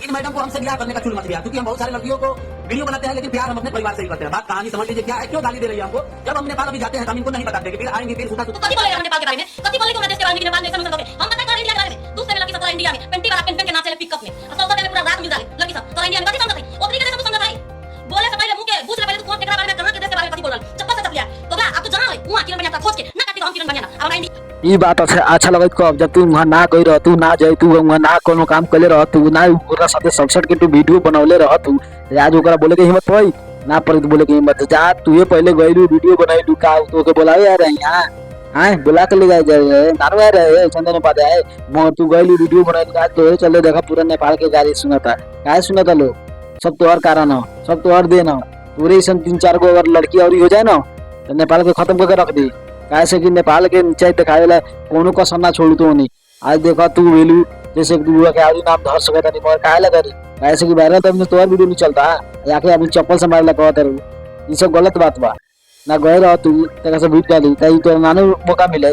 इन madam को हमसे ब्याह करने का चुल मत दिया, क्योंकि हम बहुत सारे लड़कियों को वीडियो बनाते हैं लेकिन प्यार हम अपने परिवार से ही करते हैं। बात कहानी समझ लीजिए क्या है, क्यों गाली दे रही है हमको। जब हम नेपाल अभी जाते हैं तो हम इनको नहीं बताते कि फिर आएंगे फिर सूखा कभी बोलेगा नेपाल के बारे में, कभी बोलेगा देश के बारे में, नेपाल में ऐसा लोगे हम बताएं इंडिया के बारे में। दूसरे में लड़की सब इंडिया में पेंटी वाला पेन पेन के नाचे पिकअप में सब में पूरा रात मिल जाए लड़की सब तो इंडिया में कभी समझ आई ओपनिंग के समझ आई। बोले से पहले मुंह के पूछ ले पहले तू कौन के बारे में, कहां के देश के बारे में कभी बोल रहा चप्पल से चप लिया तो बा अब तो जाना है वहां किरण बनिया खोज के ना काटी हम किरण बनिया अब इंडिया ई बात अच्छा लगत कब जब तू वहां ना गई रह, तू ना जाई, तू वहां ना कोनो काम कले रह, तू ना ओकरा साथे सड़सठ के तू वीडियो बनौले रह, तू आज ओकरा बोले के हिम्मत पई ना पड़ी तो बोले के हिम्मत जा तू ये पहले गईलू वीडियो बनाई का तो के बोलावे यार यहां हां बुला के ले जाए नारो यार चंदन पा जाए मोर तू गईलू वीडियो बनाई का तो चले देखा पूरा नेपाल के गाड़ी सुनता काहे सुनता लोग सब तोहर कारण हो, सब तोहर देन हो। पूरे सन 3-4 गो अगर लड़की और हो जाए ना तो नेपाल के खत्म करके रख दी। कैसे कि नेपाल के नीचे दिखावे ला कोनो का सन्ना छोड़ू तो नहीं। आज देखा तू वेलू जैसे कि दुआ के आदि नाम धर सकता नहीं मगर काहे लगा रे कैसे कि बाहर तब तोहर वीडियो नहीं चलता जाके अभी चप्पल से मारला कहत रे ये सब गलत बात बा ना गए रह तू तेरा से बीट डाली तई तो नानो मौका मिले।